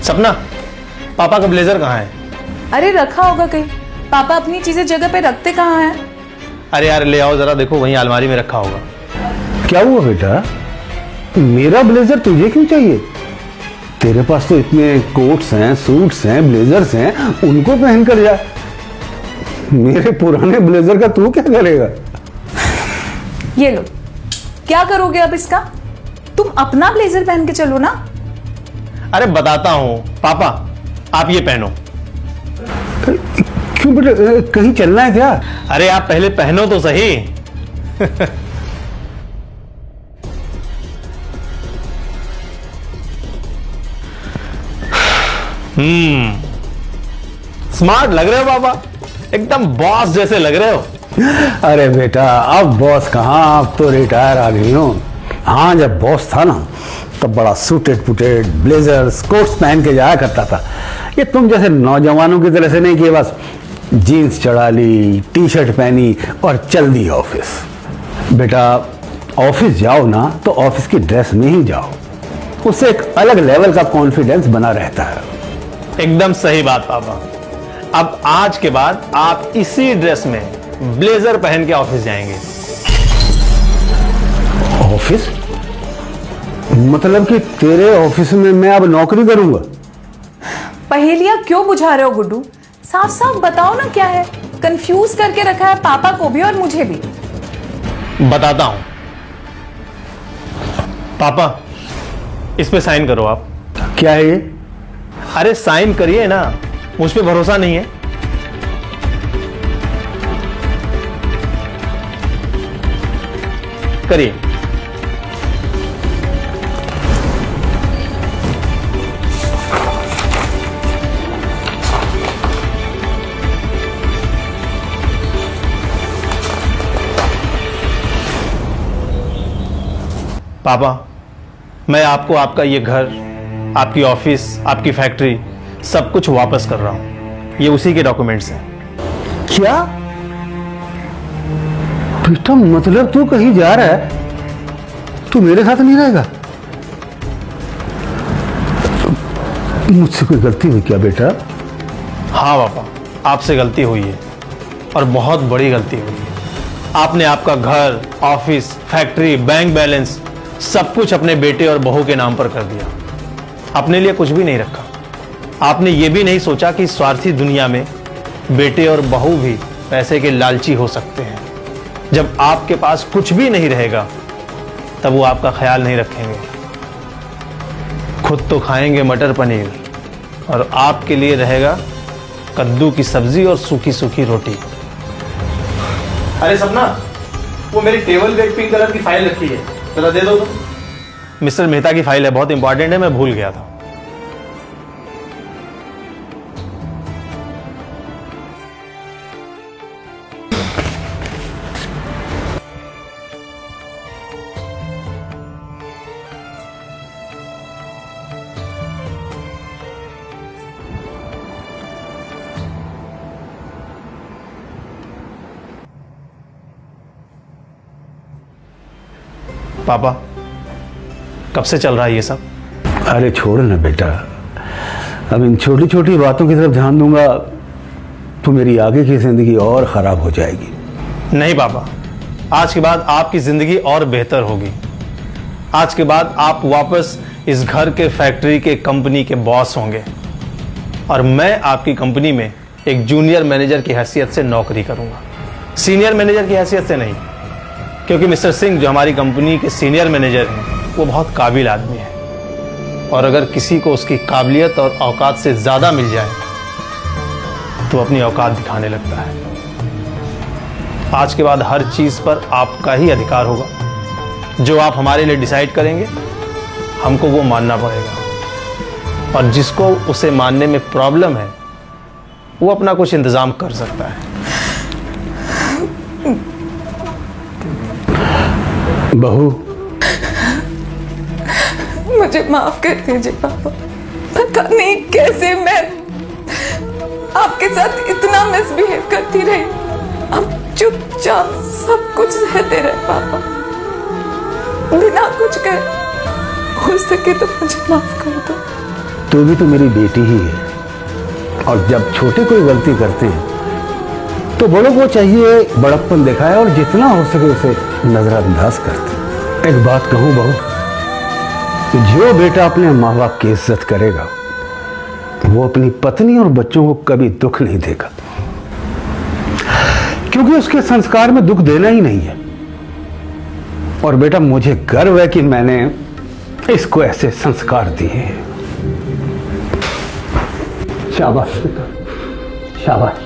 सपना, पापा का ब्लेजर कहाँ है? अरे रखा होगा कहीं। पापा अपनी चीजें जगह पे रखते कहाँ हैं? अरे यार ले आओ जरा, देखो वहीं अलमारी में रखा होगा। क्या हुआ बेटा, मेरा ब्लेजर तुझे क्यों चाहिए? तेरे पास तो इतने कोट्स हैं, सूट्स हैं, ब्लेजर्स हैं, उनको पहन कर जा। मेरे पुराने ब्लेजर का तू क्या करेगा? ये लो, क्या करोगे अब इसका? तुम अपना ब्लेजर पहन के चलो ना। अरे बताता हूँ पापा, आप ये पहनो। क्यों बेटा, कहीं चलना है क्या? अरे आप पहले पहनो तो सही। स्मार्ट लग रहे हो पापा, एकदम बॉस जैसे लग रहे हो। अरे बेटा, अब बॉस कहाँ, अब तो रिटायर आ गई हूँ। हाँ, जब बॉस था ना तब बड़ा सूटेड पुटेड ब्लेजर्स कोट्स पहन के जाया करता था। ये तुम जैसे नौजवानों की तरह से नहीं कि बस जीन्स चढ़ा ली, टी शर्ट पहनी और चल दी ऑफिस। बेटा, ऑफिस जाओ ना तो ऑफिस की ड्रेस में ही जाओ, उससे एक अलग लेवल का कॉन्फिडेंस बना रहता है। एकदम सही बात पापा। अब आज के बाद आप इसी ड्रेस में ब्लेजर पहन के ऑफिस जाएंगे। ऑफिस? मतलब कि तेरे ऑफिस में मैं अब नौकरी करूंगा? पहेलियां क्यों बुझा रहे हो गुड्डू? साफ साफ बताओ ना क्या है। कंफ्यूज करके रखा है पापा को भी और मुझे भी। बताता हूं पापा, इस पे साइन करो आप। क्या है ये? अरे साइन करिए ना, मुझ पे भरोसा नहीं है? करिए। पापा, मैं आपको आपका ये घर, आपकी ऑफिस, आपकी फैक्ट्री सब कुछ वापस कर रहा हूं। ये उसी के डॉक्यूमेंट्स हैं। क्या बेटा, मतलब तू कहीं जा रहा है? तू मेरे साथ नहीं रहेगा? मुझसे कोई गलती हुई क्या बेटा? हाँ पापा, आपसे गलती हुई है और बहुत बड़ी गलती हुई है। आपने आपका घर, ऑफिस, फैक्ट्री, बैंक बैलेंस सब कुछ अपने बेटे और बहू के नाम पर कर दिया। अपने लिए कुछ भी नहीं रखा। आपने ये भी नहीं सोचा कि स्वार्थी दुनिया में बेटे और बहू भी पैसे के लालची हो सकते हैं। जब आपके पास कुछ भी नहीं रहेगा तब वो आपका ख्याल नहीं रखेंगे। खुद तो खाएंगे मटर पनीर और आपके लिए रहेगा कद्दू की सब्जी और सूखी सूखी रोटी। अरे सपना, वो मेरी टेबल पे एक पिंक कलर की फाइल रखी है, जरा दे दो तुम। मिस्टर मेहता की फाइल है, बहुत इंपॉर्टेंट है, मैं भूल गया था। पापा, कब से चल रहा है ये सब? अरे छोड़ ना बेटा, अब इन छोटी छोटी बातों की तरफ ध्यान दूंगा तो मेरी आगे की जिंदगी और खराब हो जाएगी। नहीं पापा, आज के बाद आपकी जिंदगी और बेहतर होगी। आज के बाद आप वापस इस घर के, फैक्ट्री के, कंपनी के बॉस होंगे और मैं आपकी कंपनी में एक जूनियर मैनेजर की हैसियत से नौकरी करूंगा, सीनियर मैनेजर की हैसियत से नहीं। क्योंकि मिस्टर सिंह जो हमारी कंपनी के सीनियर मैनेजर हैं वो बहुत काबिल आदमी है और अगर किसी को उसकी काबिलियत और औकात से ज़्यादा मिल जाए तो अपनी औकात दिखाने लगता है। आज के बाद हर चीज़ पर आपका ही अधिकार होगा। जो आप हमारे लिए डिसाइड करेंगे हमको वो मानना पड़ेगा और जिसको उसे मानने में प्रॉब्लम है वो अपना कुछ इंतज़ाम कर सकता है। बहू, मुझे माफ कर दीजिए पापा। पता नहीं कैसे मैं आपके साथ इतना मिसबिहेव करती रही। अब चुपचाप सब कुछ सहते रहे पापा, बिना कुछ कहे। हो सके तो मुझे माफ कर दो। तू भी तो मेरी बेटी ही है, और जब छोटे कोई गलती करते हैं तो बड़ों को चाहिए बड़प्पन दिखाए और जितना हो सके उसे नजरअंदाज करते। एक बात कहूं बहू, जो बेटा अपने माँ बाप की इज्जत करेगा वो अपनी पत्नी और बच्चों को कभी दुख नहीं देगा, क्योंकि उसके संस्कार में दुख देना ही नहीं है। और बेटा मुझे गर्व है कि मैंने इसको ऐसे संस्कार दिए। शाबाश बेटा, शाबाश।